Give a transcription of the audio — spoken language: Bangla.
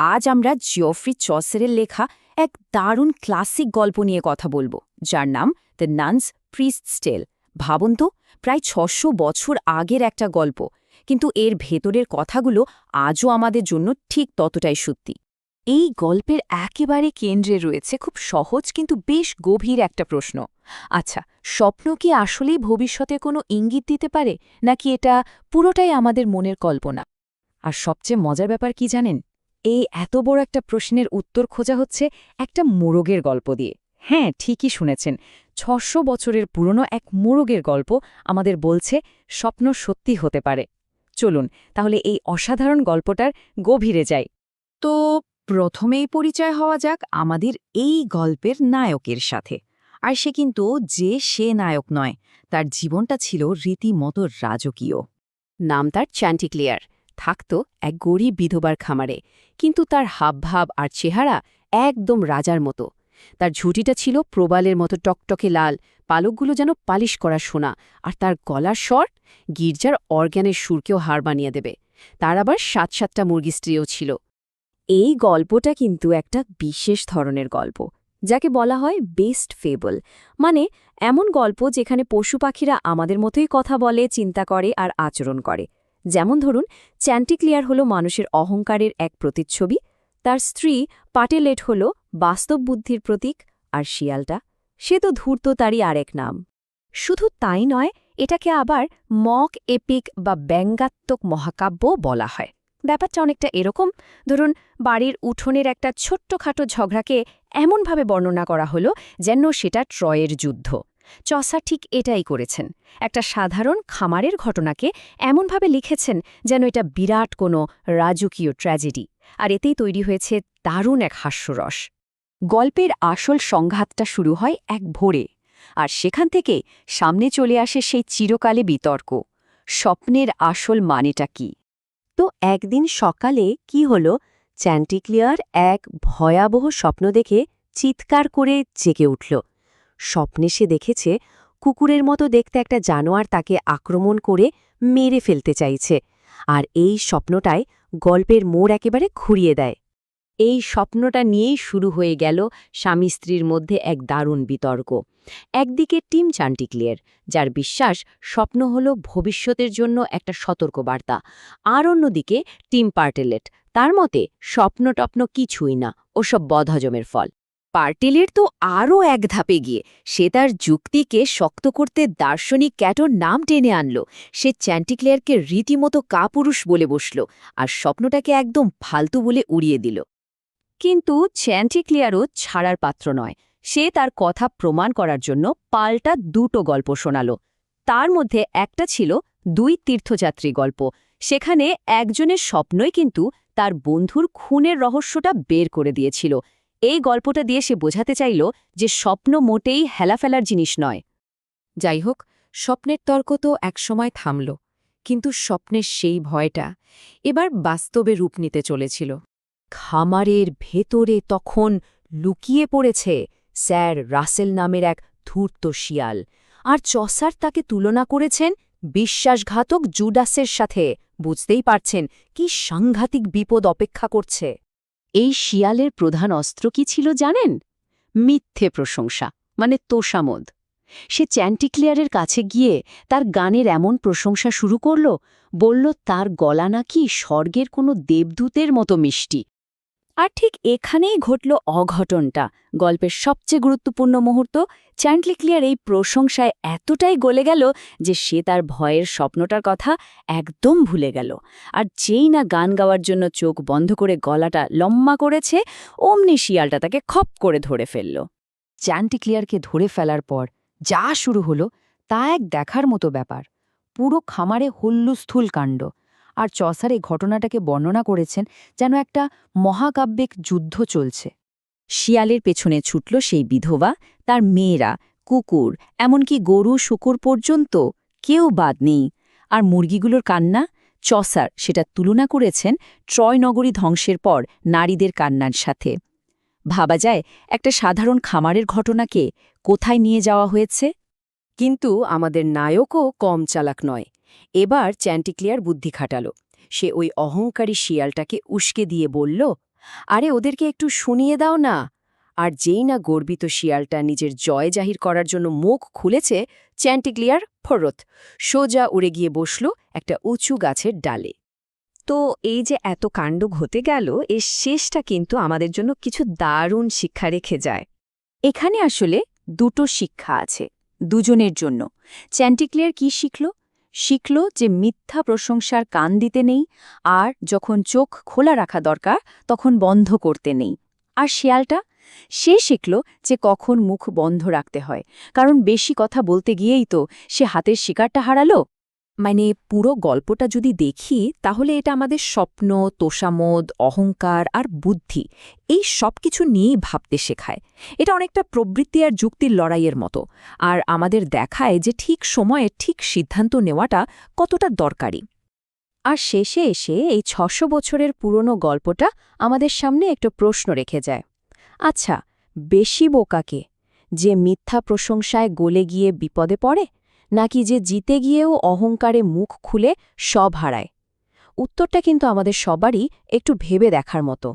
আজ আমরা জিওফ্রি চসেরের লেখা এক দারুণ ক্লাসিক গল্প নিয়ে কথা বলবো, যার নাম দ্য নানস প্রিস্টস টেল। ভাবুন তো, প্রায় ৬০০ বছর আগের একটা গল্প, কিন্তু এর ভেতরের কথাগুলো আজও আমাদের জন্য ঠিক ততটাই সত্যি। এই গল্পের একেবারে কেন্দ্রে রয়েছে খুব সহজ কিন্তু বেশ গভীর একটা প্রশ্ন। আচ্ছা, স্বপ্ন কি আসলেই ভবিষ্যতে কোনো ইঙ্গিত দিতে পারে, নাকি এটা পুরোটাই আমাদের মনের কল্পনা? আর সবচেয়ে মজার ব্যাপার কি জানেন? এই এত বড় একটা প্রশ্নের উত্তর খোঁজা হচ্ছে একটা মোরগের গল্প দিয়ে। হ্যাঁ, ঠিকই শুনেছেন, ৬০০ বছরের পুরনো এক মোরগের গল্প আমাদের বলছে স্বপ্ন সত্যি হতে পারে। চলুন তাহলে এই অসাধারণ গল্পটার গভীরে যাই। তো প্রথমেই পরিচয় হওয়া যাক আমাদের এই গল্পের নায়কের সাথে। আর সে নায়ক নয়, তার জীবনটা ছিল রীতিমতো রাজকীয়। নাম তার চ্যান্টিক্লিয়ার, থাকত এক গরিব বিধবার খামারে, কিন্তু তার হাবভাব আর চেহারা একদম রাজার মতো। তার ঝুঁটিটা ছিল প্রবালের মতো টকটকে লাল, পালকগুলো যেন পালিশ করা সোনা, আর তার গলার স্বর গির্জার অর্গ্যানের সুরকেও হার বানিয়ে দেবে। তার আবার ৭-৭টা মুরগি স্ত্রীও ছিল। এই গল্পটা কিন্তু একটা বিশেষ ধরনের গল্প, যাকে বলা হয় বেস্ট ফেবল, মানে এমন গল্প যেখানে পশু পাখিরা আমাদের মতোই কথা বলে, চিন্তা করে আর আচরণ করে। যেমন ধরুন, চ্যান্টিক্লিয়ার হল মানুষের অহংকারের এক প্রতিচ্ছবি, তার স্ত্রী পাটেলেট হল বাস্তব বুদ্ধির প্রতীক, আর শিয়ালটা, সে তো ধূর্ততারই আরেক নাম। শুধু তাই নয়, এটাকে আবার মক এপিক বা ব্যঙ্গাত্মক মহাকাব্য বলা হয়। ব্যাপারটা অনেকটা এরকম, ধরুন বাড়ির উঠোনের একটা ছোট্টখাটো ঝগড়াকে এমনভাবে বর্ণনা করা হলো যেন সেটা ট্রয়ের যুদ্ধ। চসার ঠিক এটাই করেছেন, একটা সাধারণ খামারের ঘটনাকে এমনভাবে লিখেছেন যেন এটা বিরাট কোনো রাজকীয় ট্র্যাজেডি, আর এতেই তৈরি হয়েছে দারুণ এক হাস্যরস। গল্পের আসল সংঘাতটা শুরু হয় এক ভোরে, আর সেখান থেকে সামনে চলে আসে সেই চিরকালে বিতর্ক, স্বপ্নের আসল মানেটা কি। তো একদিন সকালে কি হলো, চ্যান্টিক্লিয়ার এক ভয়াবহ স্বপ্ন দেখে চিৎকার করে জেগে উঠল। স্বপ্নে সে দেখেছে কুকুরের মতো দেখতে একটা জানোয়ার তাকে আক্রমণ করে মেরে ফেলতে চাইছে, আর এই স্বপ্নটাই গল্পের মোড় একেবারে ঘুরিয়ে দেয়। এই স্বপ্নটা নিয়েই শুরু হয়ে গেল স্বামী স্ত্রীর মধ্যে এক দারুণ বিতর্ক। একদিকে টিম চ্যান্টিক্লিয়ার, যার বিশ্বাস স্বপ্ন হল ভবিষ্যতের জন্য একটা সতর্কবার্তা, আর অন্যদিকে টিম পার্টেলেট, তার মতে স্বপ্ন-টপ্ন কিছুই না, ওসব বদহজমের ফল। পার্টেলের তো আরও এক ধাপে গিয়ে সে তার যুক্তিকে শক্ত করতে দার্শনিক ক্যাটোর নাম টেনে আনল। সে চ্যান্টিক্লিয়ারকে রীতিমতো কাপুরুষ বলে বসল, আর স্বপ্নটাকে একদম ফালতু বলে উড়িয়ে দিল। কিন্তু চ্যান্টিক্লিয়ারও ছাড়ার পাত্র নয়, সে তার কথা প্রমাণ করার জন্য পাল্টা দুটো গল্প শোনাল। তার মধ্যে একটা ছিল দুই তীর্থযাত্রী গল্প, সেখানে একজনের স্বপ্নই কিন্তু তার বন্ধুর খুনের রহস্যটা বের করে দিয়েছিল। এই গল্পটা দিয়ে সে বোঝাতে চাইল যে স্বপ্ন মোটেই হেলাফেলার জিনিস নয়। যাই হোক, স্বপ্নের তর্ক তো একসময় থামল, কিন্তু স্বপ্নের সেই ভয়টা এবার বাস্তবে রূপ নিতে চলেছিল। খামারের ভেতরে তখন লুকিয়ে পড়েছে স্যার রাসেল নামের এক ধূর্ত শিয়াল, আর চসার তাকে তুলনা করেছেন বিশ্বাসঘাতক জুডাসের সাথে। বুঝতেই পারছেন কি সাংঘাতিক বিপদ অপেক্ষা করছে। এই শিয়ালের প্রধান অস্ত্র কি ছিল জানেন? মিথ্যে প্রশংসা, মানে তোষামোদ। সে চ্যান্টিক্লিয়ারের কাছে গিয়ে তার গানের এমন প্রশংসা শুরু করল, বলল তার গলা নাকি স্বর্গের কোনো দেবদূতের মতো মিষ্টি। আর ঠিক এখানেই ঘটল অঘটনটা, গল্পের সবচেয়ে গুরুত্বপূর্ণ মুহূর্ত। চ্যান্টিক্লিয়ার এই প্রশংসায় এতটাই গলে গেল যে সে তার ভয়ের স্বপ্নটার কথা একদম ভুলে গেল, আর যেই না গান গাওয়ার জন্য চোখ বন্ধ করে গলাটা লম্বা করেছে, অমনি শিয়ালটা তাকে খপ করে ধরে ফেলল। চ্যান্টিক্লিয়ারকে ধরে ফেলার পর যা শুরু হলো তা এক দেখার মতো ব্যাপার। পুরো খামারে হুল্লুস্থুল কাণ্ড, আর চসার এই ঘটনাটাকে বর্ণনা করেছেন যেন একটা মহাকাব্যিক যুদ্ধ চলছে। শিয়ালের পেছনে ছুটল সেই বিধবা, তার মেয়েরা, কুকুর, এমনকি গরু শুকুর পর্যন্ত, কেউ বাদ নেই। আর মুরগিগুলোর কান্না, চসার সেটা তুলনা করেছেন ট্রয় নগরী ধ্বংসের পর নারীদের কান্নার সাথে। ভাবা যায় একটা সাধারণ খামারের ঘটনাকে কোথায় নিয়ে যাওয়া হয়েছে। কিন্তু আমাদের নায়কও কম চালাক নয়। এবার চ্যান্টিক্লিয়ার বুদ্ধি খাটাল। সে ওই অহংকারী শিয়ালটাকে উস্কে দিয়ে বলল, আরে ওদেরকে একটু শুনিয়ে দাও না। আর যেই না গর্বিত শিয়ালটা নিজের জয় জাহির করার জন্য মুখ খুলেছে, চ্যান্টিক্লিয়ার ফরত সোজা উড়ে গিয়ে বসল একটা উঁচু গাছের ডালে। তো এই যে এত কাণ্ড ঘটে গেল, এর শেষটা কিন্তু আমাদের জন্য কিছু দারুণ শিক্ষা রেখে যায়। এখানে আসলে দুটো শিক্ষা আছে দুজনের জন্য। চ্যান্টিক্লিয়ার কি শিখল যে মিথ্যা প্রশংসার কান দিতে নেই, আর যখন চোখ খোলা রাখা দরকার তখন বন্ধ করতে নেই। আর শিয়ালটা সে শিখল যে কখন মুখ বন্ধ রাখতে হয়, কারণ বেশি কথা বলতে গিয়েই তো সে হাতের শিকারটা হারালো। মানে পুরো গল্পটা যদি দেখি তাহলে এটা আমাদের স্বপ্ন, তোষামোদ, অহংকার আর বুদ্ধি এই সব কিছু নিয়েই ভাবতে শেখায়। এটা অনেকটা প্রবৃত্তি আর যুক্তির লড়াইয়ের মতো, আর আমাদের দেখায় যে ঠিক সময়ে ঠিক সিদ্ধান্ত নেওয়াটা কতটা দরকারি। আর শেষে এসে এই ৬০০ বছরের পুরনো গল্পটা আমাদের সামনে একটা প্রশ্ন রেখে যায়। আচ্ছা, বেশি বোকাকে, যে মিথ্যা প্রশংসায় গলে গিয়ে বিপদে পড়ে, নাকি যে জিতে গিয়েও অহংকারে মুখ খুলে সব হারায়? উত্তরটা কিন্তু আমাদের সবারই একটু ভেবে দেখার মতো।